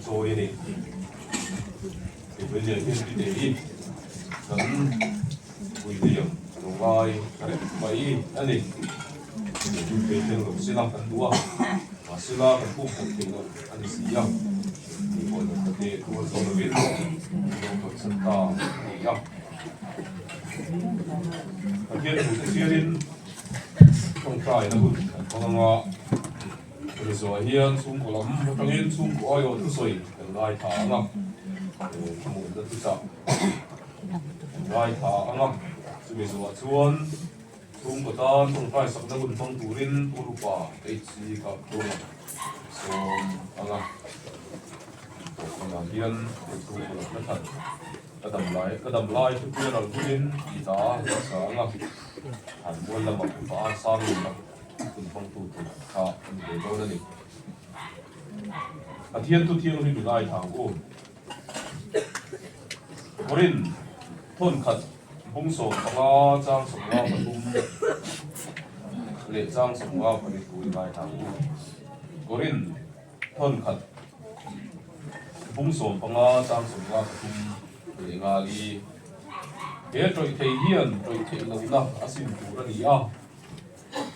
rồi này thì bây giờ hiện cái để cần quỳ điểm rồi vai cái mấy anh này chúng tôi thường làm xin làm cần đua và xin làm cần phụ thuộc thì anh ấy xí nhau thì mọi người có thể đua rồi là biết rồi có sân ta thì nhau và hiện chúng ta chia đến trong trại là hụt còn ngọ rồi hiện xuống của lắm trong hiện xuống của ai ở thứ soi cần lai thả ngọc một đất thứ sáu lai thả ngọc bây giờ chuan xuống của ta trong trại sắp đã quân phong turin urupa HC gặp tôi so ngọc còn là hiện xuống của đất thật cái đầm lai thứ kia là turin thì ta sáng ngọc hẳn muốn là một phá sang luôn mà quân phong tu khá để đâu đó đi thiên tu thiên thì được ai thằng cô Corin thôn khẩn bung sổ ngõ trang sổ ngõ và bung lệ trang sổ ngõ và để tuổi vài thằng cô Corin thôn khẩn bung sổ ngõ trang sổ ngõ và bung lệ ngà li thế rồi thầy hiền rồi thầy lâu na asin tu ra đi à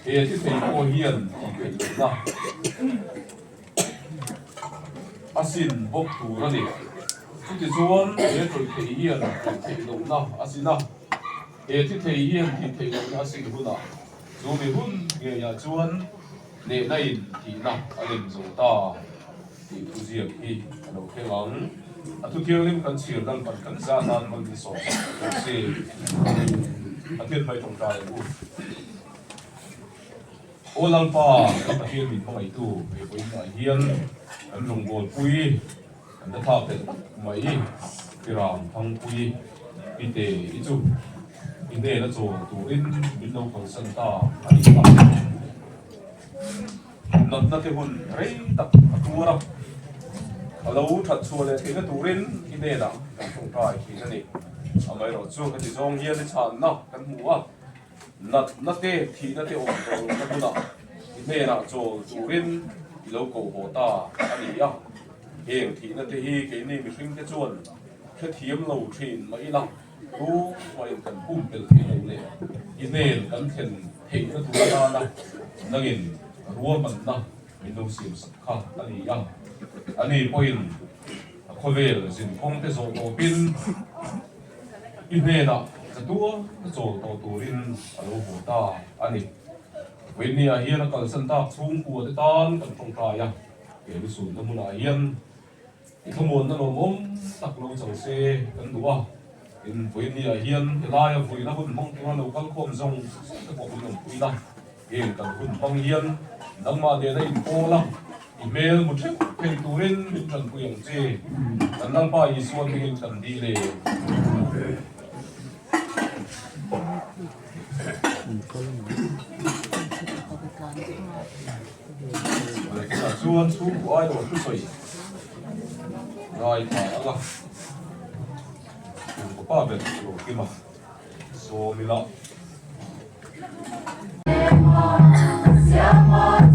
thế thì thầy cô hiền thì thầy lâu na asin bốc tu ra đi thì chuan thế rồi thầy hiền thầy lâu na asin na thế thì thầy hiền thì thầy lâu na asin hun na dù bị hun nghe nhà chuan để này thì na anh dùng ta thì tu diệt thì đầu tiên lắm tu thiêu lên cần xỉu đang cần ra nan bằng cái sổ xì thiên phải trồng trại luôn ô lăng pa các thiên mình không phải tu về với ngoại hiền anh dùng bồn quy anh đã thao thành mấy cái ràng thăng quy y tế ít chút y tế là chỗ tụ in bên đâu còn sân ta anh nó thế hồn đấy tập tua đâu lâu thật xua lên thì nó tụ in y tế đó trồng trại thì cái này mấy rồi xua cái gì dòng hiền thì chán nào cái mua nó tê thì nó tê ổn rồi cái mua nào y tế là chỗ tụ in lâu cổ hồ ta anh ấy à hiện thì nó tê hi cái này mình khinh cái chuồn cái thiếm lâu trên mấy năm tu phải cần bung được thì lâu này y tế cần thiền thì nó tụ ra là nó nhìn rùa bẩn nào mình đâu xỉu sắc khá anh ấy à anh ấy point khôi về là xin không cái số tổ pin y tế đó cái tua cái số tổ tổ pin ở lâu hồ ta anh ấy when ni hiền là cần sân tác xuống của cái tan cần trồng trại à để đi xuống nó muốn là hiền thì không muốn nó mồm tắc lâu chẳng xe cần đủ à when ni hiền thì lai vui nó hôn mong nó lâu căn khom rong cái bộ mình làm quý đó hiền cần hôn mong hiền đang mà để đây cô lắm email một chiếc hình tụ lên mình cần quyền gì cần đăng bài ý xuân mình cần đi để chuan xuống của ai rồi cứ soi rồi thả ra có ba bên rồi kia mà số mi lọ Santa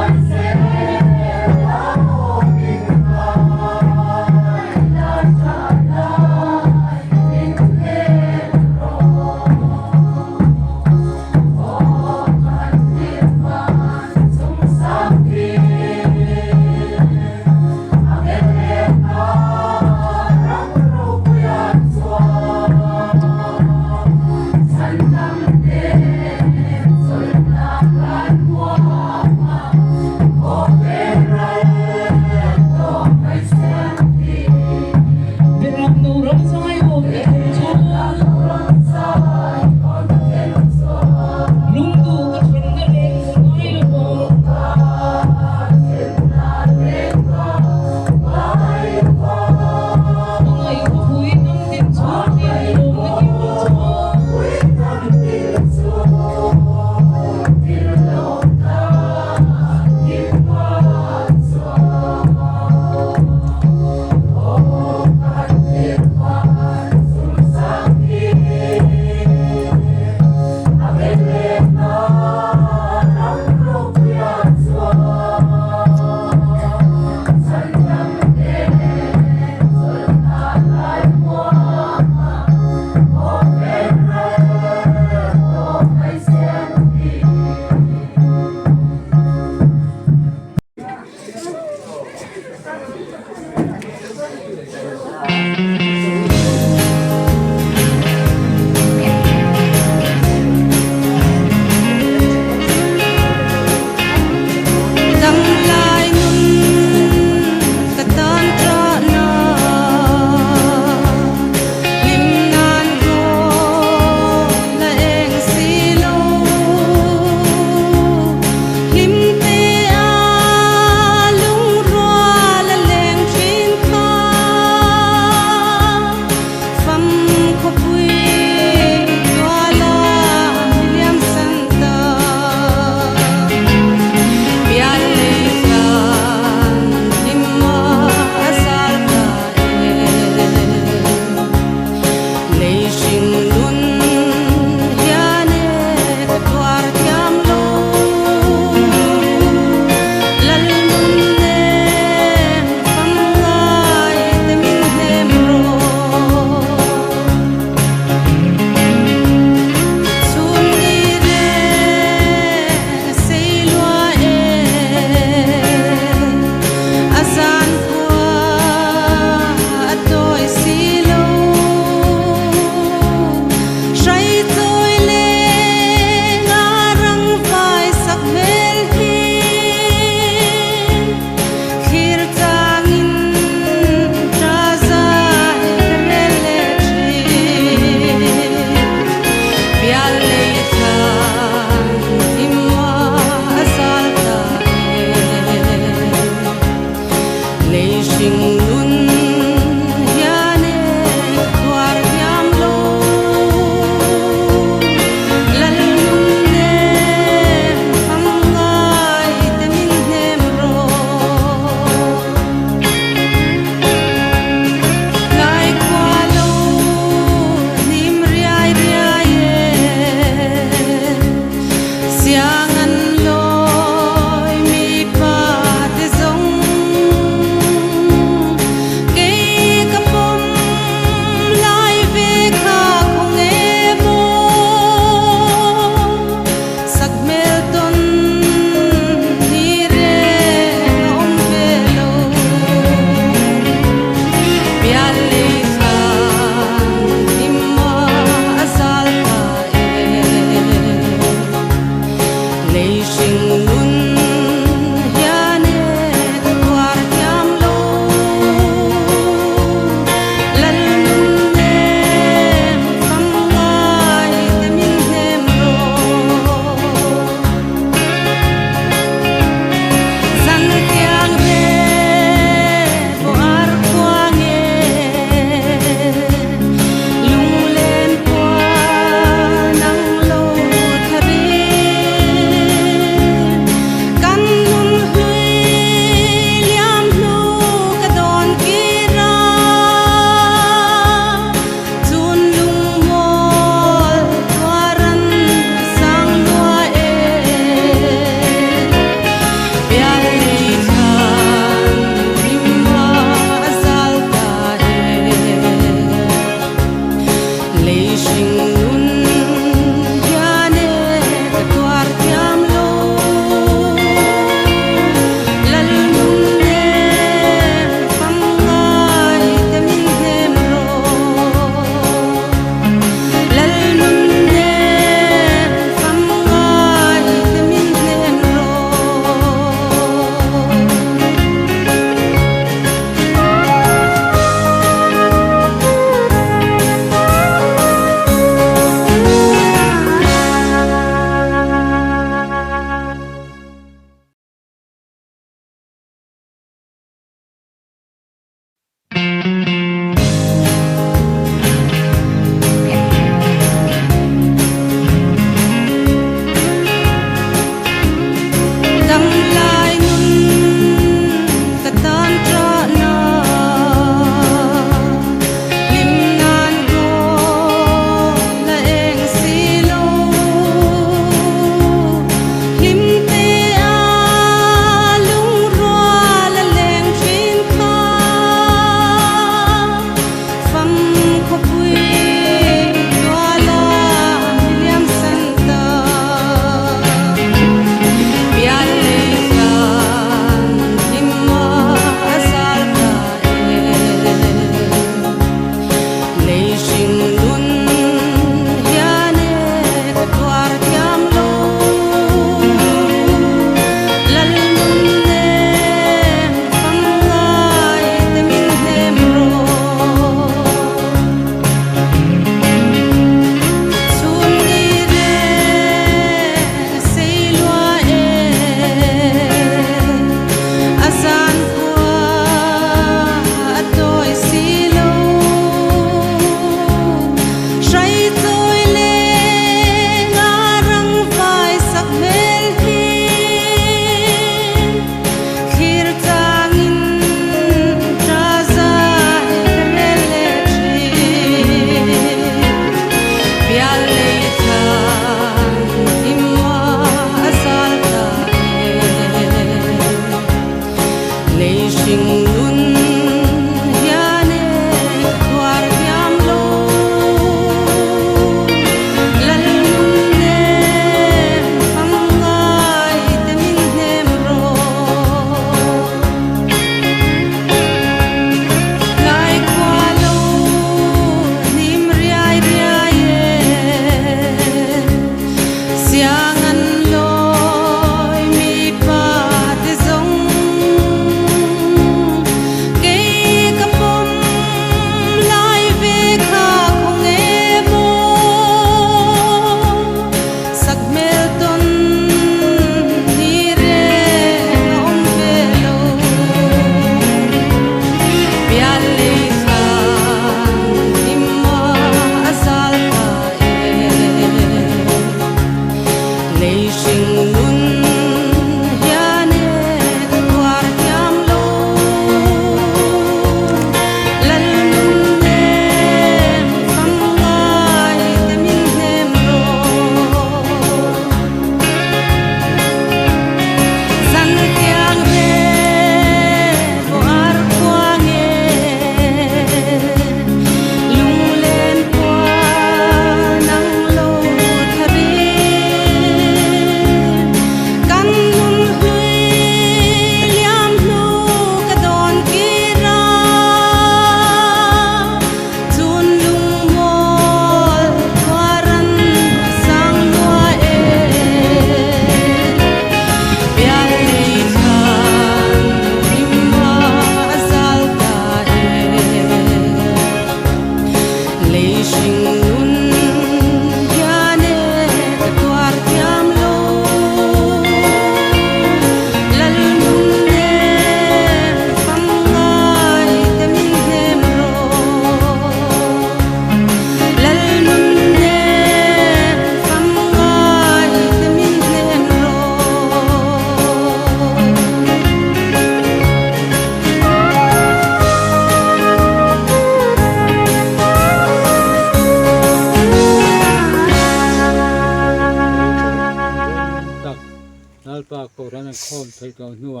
รันคอมไทยตัวนัว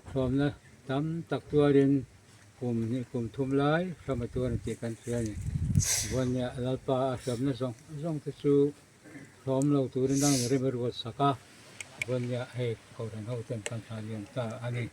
พร้อมนะตำตักตัวเรียนกลุ่มนี่กลุ่มทุ่มร้ายสมัยตัวนี่เกี่ยกันเสียนี่วันนี้เราปาสมนะสองที่สูพร้อมเราตัวเรียนดังเรียนบริวารสักวันนี้ให้เขาเรียนเขาเต็มการเรียนตาอันนี้